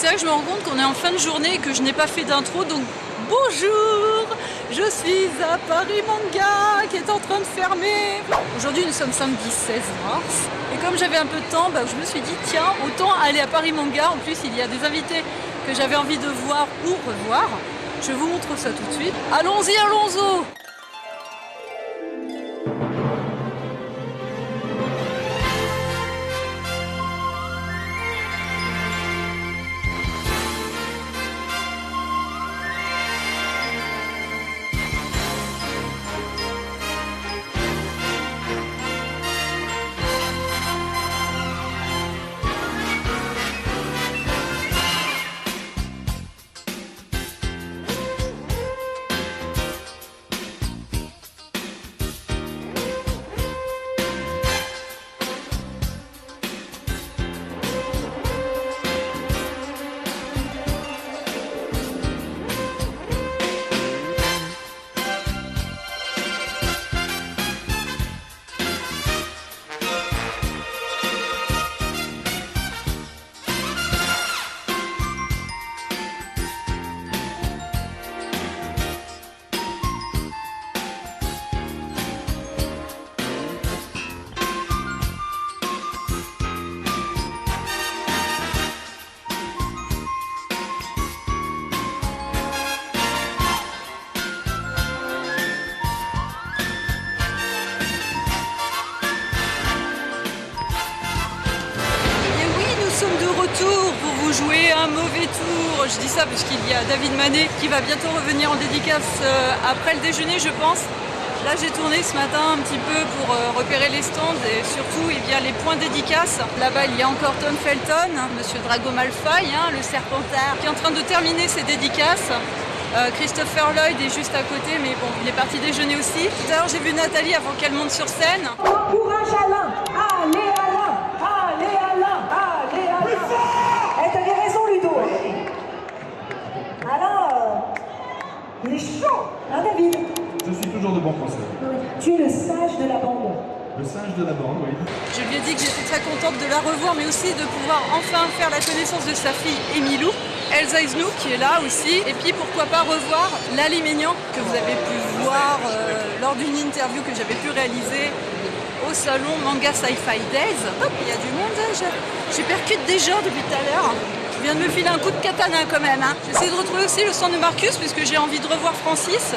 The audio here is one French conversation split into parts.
c'est vrai que je me rends compte qu'on est en fin de journée et que je n'ai pas fait d'intro, donc bonjour. Je suis à Paris Manga qui est en train de fermer. Aujourd'hui nous sommes samedi 16 mars et comme j'avais un peu de temps, je me suis dit tiens, autant aller à Paris Manga. En plus il y a des invités que j'avais envie de voir ou revoir. Je vous montre ça tout de suite. Allons-y, allons-y. Retour pour vous jouer un mauvais tour. Je dis ça parce qu'il y a David Manet qui va bientôt revenir en dédicace après le déjeuner je pense. Là j'ai tourné ce matin un petit peu pour repérer les stands et surtout les points dédicaces. Là-bas il y a encore Tom Felton, Monsieur Drago Malfoy, le Serpentard, qui est en train de terminer ses dédicaces. Christopher Lloyd est juste à côté mais bon il est parti déjeuner aussi. Tout à l'heure j'ai vu Nathalie avant qu'elle monte sur scène. Courage Alain, allez Alain, allez Alain, allez Alain. T'avais raison Ludo. Alain, il est chaud, hein David? Je suis toujours de bon conseil. Tu es le sage de la bande. Le singe de la bande, oui. Je lui ai dit que j'étais très contente de la revoir, mais aussi de pouvoir enfin faire la connaissance de sa fille Emilou, Elsa Isnou qui est là aussi, et puis pourquoi pas revoir Lali Maignan que vous avez pu voir lors d'une interview que j'avais pu réaliser au salon Manga Sci-Fi Days. Hop, il y a du monde, je percute des gens depuis tout à l'heure. Je viens de me filer un coup de katana quand même. J'essaie de retrouver aussi le stand de Marcus puisque j'ai envie de revoir Francis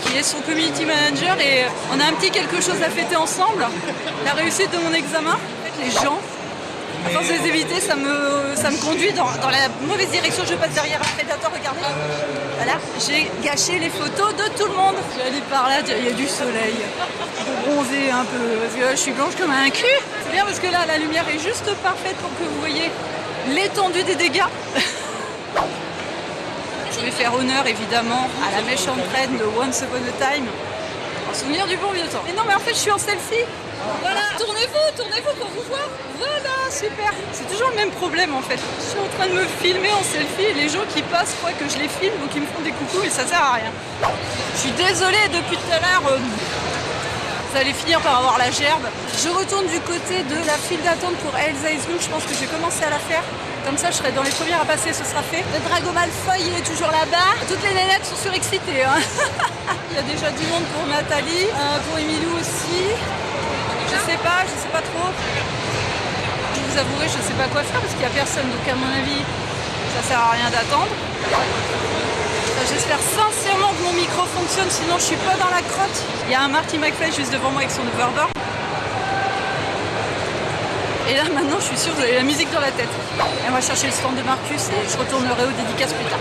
qui est son community manager et on a un petit quelque chose à fêter ensemble. La réussite de mon examen. Les gens, à force de les éviter, ça me conduit dans la mauvaise direction. Je passe derrière un prédateur, regardez. Voilà, j'ai gâché les photos de tout le monde. Je vais aller par là, il y a du soleil. Pour bronzer un peu, parce que là, je suis blanche comme un cul. C'est bien parce que là, la lumière est juste parfaite pour que vous voyez l'étendue des dégâts. Je vais faire honneur évidemment à la méchante reine de Once Upon a Time, en souvenir du bon vieux temps. Mais non mais en fait je suis en selfie. Voilà, tournez-vous pour vous voir. Voilà, super. C'est toujours le même problème en fait. Je suis en train de me filmer en selfie et les gens qui passent croient que je les filme ou qui me font des coucous et ça sert à rien. Je suis désolée depuis tout à l'heure. Vous allez finir par avoir la gerbe. Je retourne du côté de la file d'attente pour Elsa Isnou. Je pense que je vais commencer à la faire. Comme ça, je serai dans les premières à passer, ce sera fait. Le Drago Malfoy, il est toujours là-bas. Toutes les nénettes sont surexcitées. Il y a déjà du monde pour Nathalie, pour Emilou aussi. Je sais pas trop. Je vous avouerai, je sais pas quoi faire parce qu'il n'y a personne. Donc à mon avis, ça sert à rien d'attendre. J'espère sincèrement que mon micro fonctionne, sinon je suis pas dans la crotte. Il y a un Marty McFly juste devant moi avec son overboard. Et là maintenant je suis sûre que vous avez la musique dans la tête. Et on va chercher le stand de Marcus et je retournerai aux dédicaces plus tard.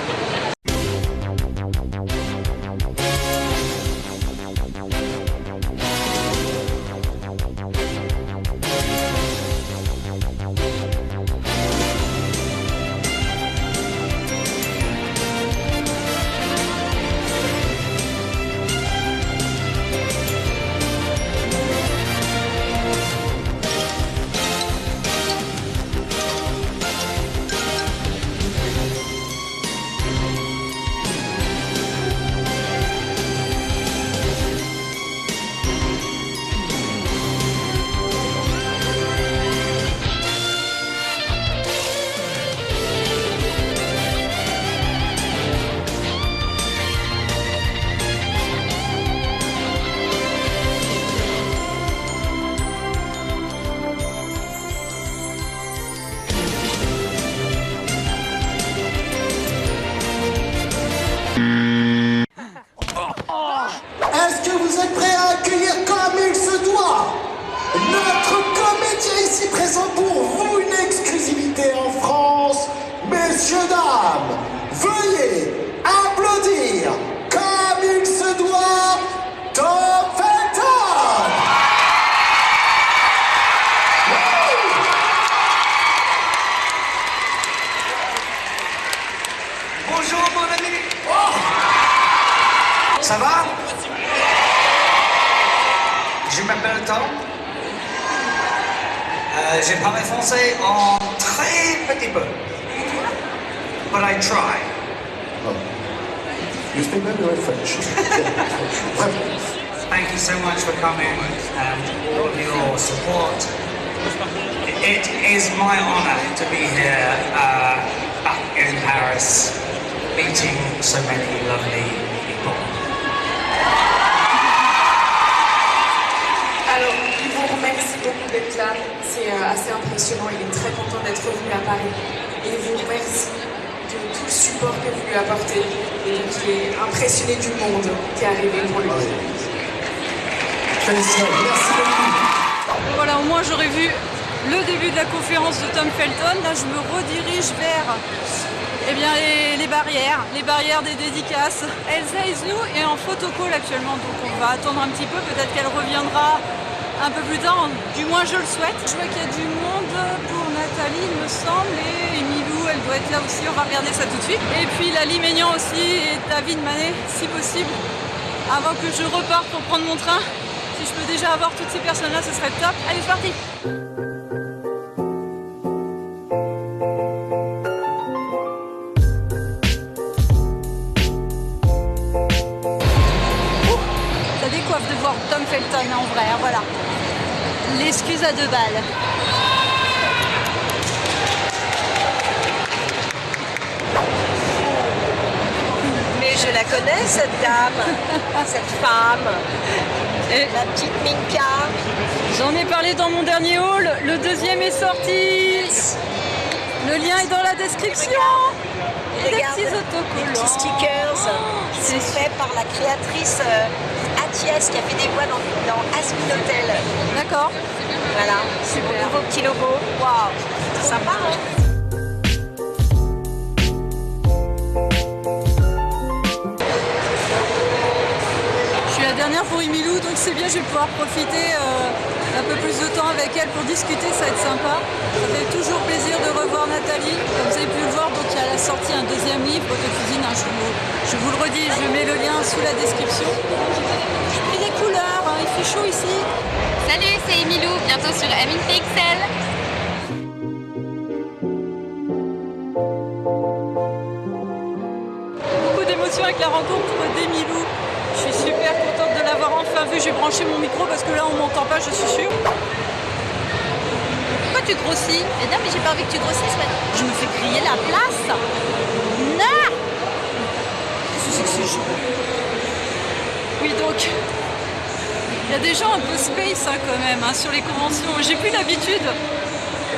Ça va? Je m'appelle Tom. J'ai parlé français en très petit peu. But I try. Oh. You speak very well French. Thank you so much for coming and all of your support. It is my honor to be here back in Paris, meeting so many lovely people. Alors, il vous remercie beaucoup d'être là. C'est assez impressionnant. Il est très content d'être venu à Paris. Et il vous remercie de tout le support que vous lui apportez. Et donc, il est impressionné du monde qui est arrivé pour lui. Félicitations, merci beaucoup. Voilà, au moins j'aurais vu le début de la conférence de Tom Felton. Là, je me redirige vers les barrières des dédicaces. Elsa Isnou est en photocall actuellement, donc on va attendre un petit peu. Peut-être qu'elle reviendra un peu plus tard, du moins je le souhaite. Je vois qu'il y a du monde pour Nathalie, il me semble, et Emilou, elle doit être là aussi. On va regarder ça tout de suite. Et puis Lali Maignan aussi, et David Manet, si possible, avant que je reparte pour prendre mon train. Si je peux déjà avoir toutes ces personnes-là, ce serait top. Allez, c'est parti! Ça décoiffe de voir Tom Felton en vrai, hein, voilà. L'excuse à 2 balles. Mais je la connais, cette dame, cette femme. Et la petite Minka. J'en ai parlé dans mon dernier haul, le deuxième est sorti. Yes. Le lien est dans la description. Et des petits autocollants. Des petits stickers qui sont faits par la créatrice Athiès qui a fait des voix dans Asmin Hotel. D'accord. Voilà, super. Mon nouveau petit logo. Waouh, c'est sympa, hein? Dernière pour Emilou, donc c'est bien, je vais pouvoir profiter un peu plus de temps avec elle pour discuter, ça va être sympa. Ça fait toujours plaisir de revoir Nathalie. Comme vous avez pu le voir, donc il y a la sortie un deuxième livre de cuisine, hein, je vous le redis, je mets le lien sous la description. J'ai pris des couleurs, hein, il fait chaud ici. Salut, c'est Emilou, bientôt sur MXL. Beaucoup d'émotions avec la rencontre d'Emilou. Je suis super contente de l'avoir enfin vue. J'ai branché mon micro parce que là on m'entend pas, je suis sûre. Pourquoi tu grossis? Mais non, mais j'ai pas envie que tu grossisses. Je me fais griller la place. Non. Qu'est-ce que c'est chaud? Oui, donc il y a des gens un peu space hein, quand même hein, sur les conventions. J'ai plus l'habitude.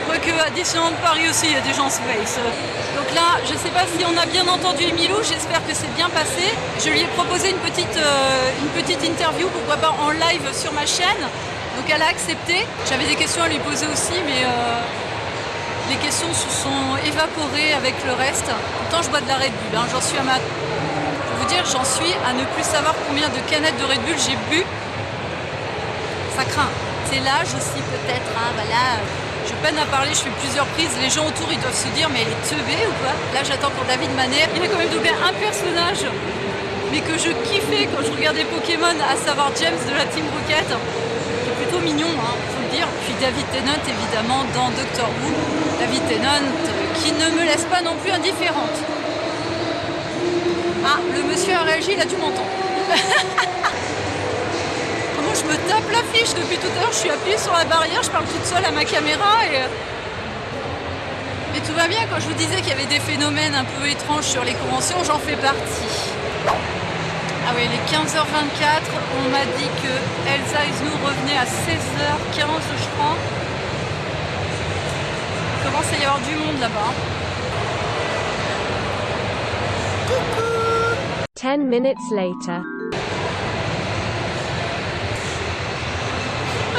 Quoique à Disneyland Paris aussi, il y a des gens space. Donc là, je ne sais pas si on a bien entendu Emilou, j'espère que c'est bien passé. Je lui ai proposé une petite interview, pourquoi pas en live sur ma chaîne. Donc elle a accepté. J'avais des questions à lui poser aussi, mais les questions se sont évaporées avec le reste. Pourtant, je bois de la Red Bull. Hein. J'en suis à pour vous dire, j'en suis à ne plus savoir combien de canettes de Red Bull j'ai bu. Ça craint. C'est l'âge aussi peut-être, hein, voilà. Je peine à parler, je fais plusieurs prises. Les gens autour, ils doivent se dire, mais elle est teubée ou quoi? Là, j'attends pour David Manet. Il a quand même doublé un personnage, mais que je kiffais quand je regardais Pokémon, à savoir James de la Team Rocket, qui est plutôt mignon, hein, faut le dire. Puis David Tennant, évidemment, dans Doctor Who. David Tennant, qui ne me laisse pas non plus indifférente. Ah, le monsieur a réagi, il a dû m'entendre. Je me tape l'affiche depuis tout à l'heure, je suis appuyée sur la barrière, je parle toute seule à ma caméra et tout va bien. Quand je vous disais qu'il y avait des phénomènes un peu étranges sur les conventions, j'en fais partie. Ah oui, les 15h24, on m'a dit que Elsa Isnou revenait à 16h15 je crois. Il commence à y avoir du monde là-bas. Coucou. 10 minutes later.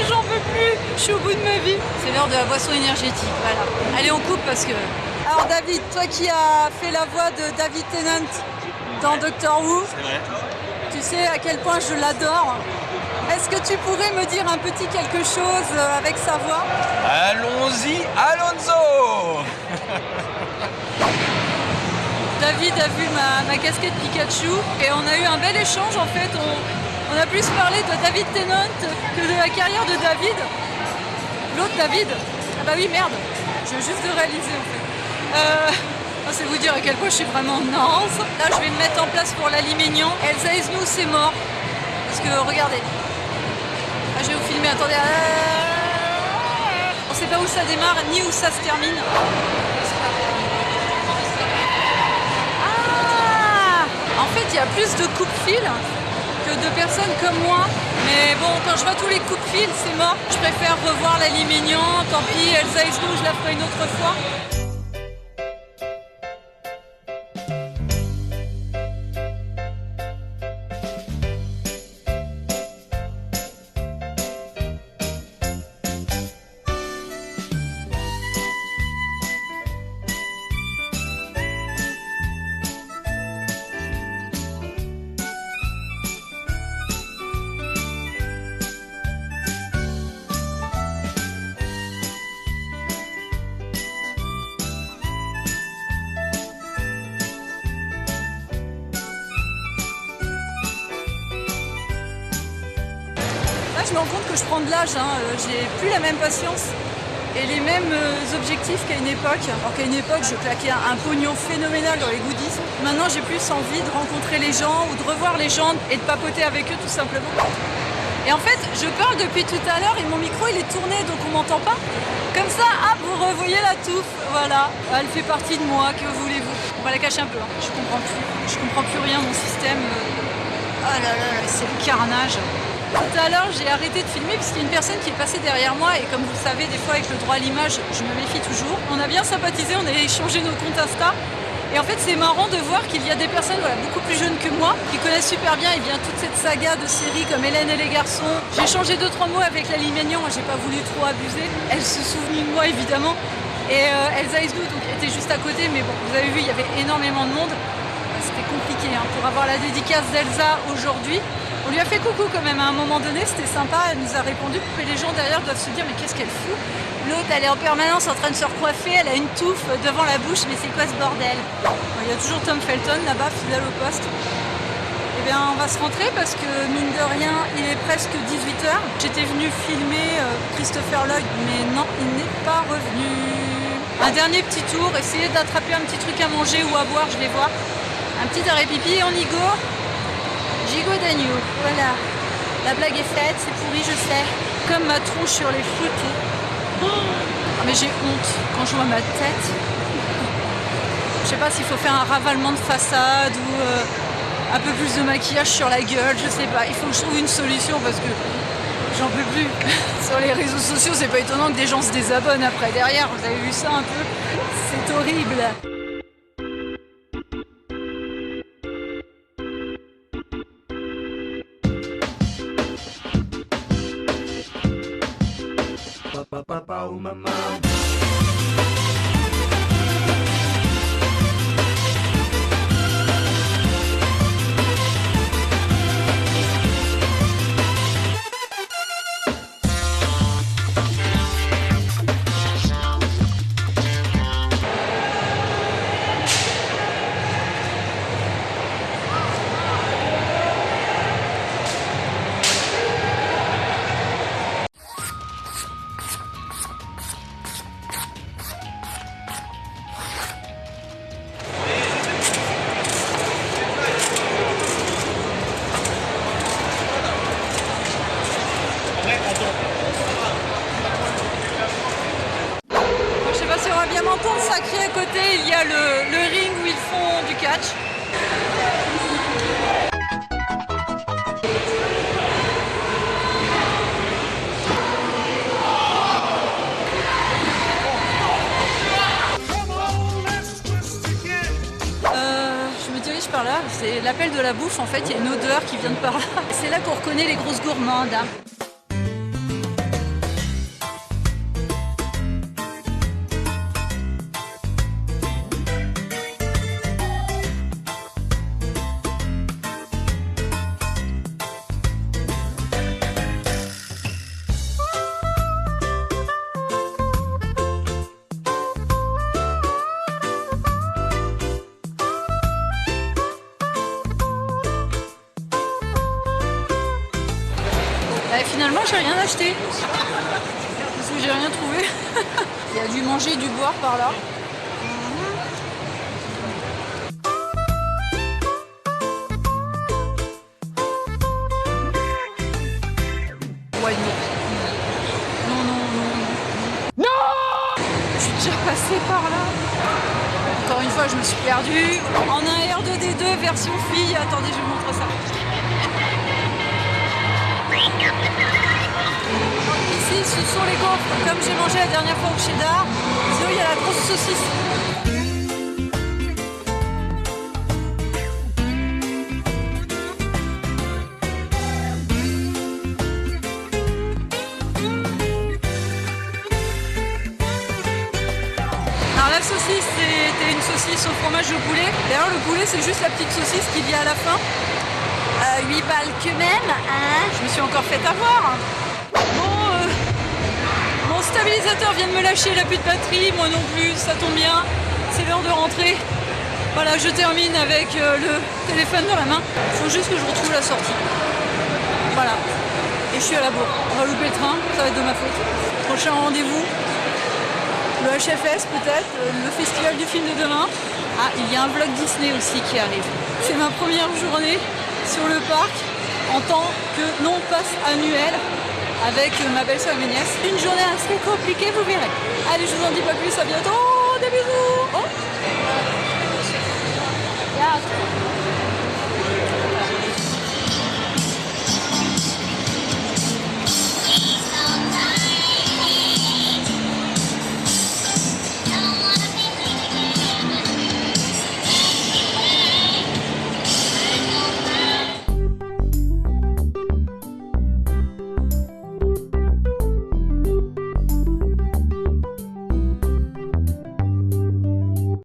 J'en peux plus, je suis au bout de ma vie. C'est l'heure de la boisson énergétique, voilà. Allez, on coupe parce que... Alors David, toi qui as fait la voix de David Tennant dans Doctor Who, tu sais à quel point je l'adore. Est-ce que tu pourrais me dire un petit quelque chose avec sa voix? Allons-y, Alonso. David a vu ma casquette Pikachu et on a eu un bel échange en fait. On a plus parlé de David Tennant que de la carrière de David. L'autre David. Ah bah oui merde, je viens juste de réaliser en fait. C'est vous dire à quel point je suis vraiment naze. Là je vais me mettre en place pour l'Ali Maignan. Elsa Esnou c'est mort. Parce que regardez. Ah, je vais vous filmer, attendez. On sait pas où ça démarre ni où ça se termine. Ah, en fait il y a plus de coupe-fil que de personnes comme moi. Mais bon, quand je vois tous les coupe-fil, c'est mort. Je préfère revoir l'Ali Maignan. Tant pis, Elsa Esnou, je la ferai une autre fois. Je me rends compte que je prends de l'âge, j'ai plus la même patience et les mêmes objectifs qu'à une époque. Alors qu'à une époque, je claquais un pognon phénoménal dans les goodies. Maintenant, j'ai plus envie de rencontrer les gens ou de revoir les gens et de papoter avec eux tout simplement. Et en fait, je parle depuis tout à l'heure et mon micro il est tourné donc on m'entend pas. Comme ça, hop, vous revoyez la touffe, voilà. Elle fait partie de moi, que voulez-vous? On va la cacher un peu, je comprends plus rien, mon système. Oh là là, c'est le carnage. Tout à l'heure, j'ai arrêté de filmer parce qu'il y a une personne qui est passée derrière moi et comme vous le savez, des fois avec le droit à l'image, je me méfie toujours. On a bien sympathisé, on a échangé nos comptes Insta. Et en fait, c'est marrant de voir qu'il y a des personnes beaucoup plus jeunes que moi qui connaissent super bien toute cette saga de séries comme Hélène et les garçons. J'ai échangé 2-3 mots avec l'Ali Maignan, j'ai pas voulu trop abuser. Elle se souvenait de moi évidemment. Et Elsa Esnou était juste à côté, mais bon, vous avez vu, il y avait énormément de monde. C'était compliqué pour avoir la dédicace d'Elsa aujourd'hui. On lui a fait coucou quand même à un moment donné, c'était sympa, elle nous a répondu, et les gens derrière doivent se dire mais qu'est-ce qu'elle fout? L'autre elle est en permanence en train de se recoiffer, elle a une touffe devant la bouche, mais c'est quoi ce bordel? Il y a toujours Tom Felton là-bas, fidèle au poste. Eh bien on va se rentrer parce que mine de rien, il est presque 18h. J'étais venue filmer Christopher Lloyd, mais non, il n'est pas revenu. Un dernier petit tour, essayer d'attraper un petit truc à manger ou à boire, je vais voir. Un petit arrêt pipi et on y go. Gigot d'agneau, voilà. La blague est faite, c'est pourri, je sais. Comme ma tronche sur les photos. Oh, mais j'ai honte quand je vois ma tête. Je sais pas s'il faut faire un ravalement de façade ou un peu plus de maquillage sur la gueule, je sais pas. Il faut que je trouve une solution parce que j'en peux plus. Sur les réseaux sociaux, c'est pas étonnant que des gens se désabonnent après derrière. Vous avez vu ça un peu? C'est horrible. Sacré à côté, il y a le ring où ils font du catch. Je me dirige par là, c'est l'appel de la bouffe en fait, il y a une odeur qui vient de par là. C'est là qu'on reconnaît les grosses gourmandes. finalement, j'ai rien acheté. Parce que j'ai rien trouvé. Il y a du manger et du boire par là. Ouais, non. Non. Je suis déjà passée par là. Encore une fois, je me suis perdue. En un R2D2 version fille. Attendez, je vous montre ça. Ici, ce sont les gaufres. Comme j'ai mangé la dernière fois au cheddar. Sinon, il y a la grosse saucisse. Alors la saucisse, c'était une saucisse au fromage de poulet. D'ailleurs, le poulet, c'est juste la petite saucisse qu'il y a à la fin. 8 balles que même, hein. Je me suis encore fait avoir. Bon, mon stabilisateur vient de me lâcher, il n'a plus de batterie, moi non plus, ça tombe bien. C'est l'heure de rentrer. Voilà, je termine avec le téléphone dans la main. Il faut juste que je retrouve la sortie. Voilà. Et je suis à la bourre. On va louper le train, ça va être de ma faute. Prochain rendez-vous. Le HFS peut-être, le festival du film de demain. Ah, il y a un vlog Disney aussi qui arrive. C'est ma première journée sur le parc en tant que non-pass annuel avec ma belle-sœur et mes nièces. Une journée assez compliquée, vous verrez. Allez, je vous en dis pas plus, à bientôt, des bisous.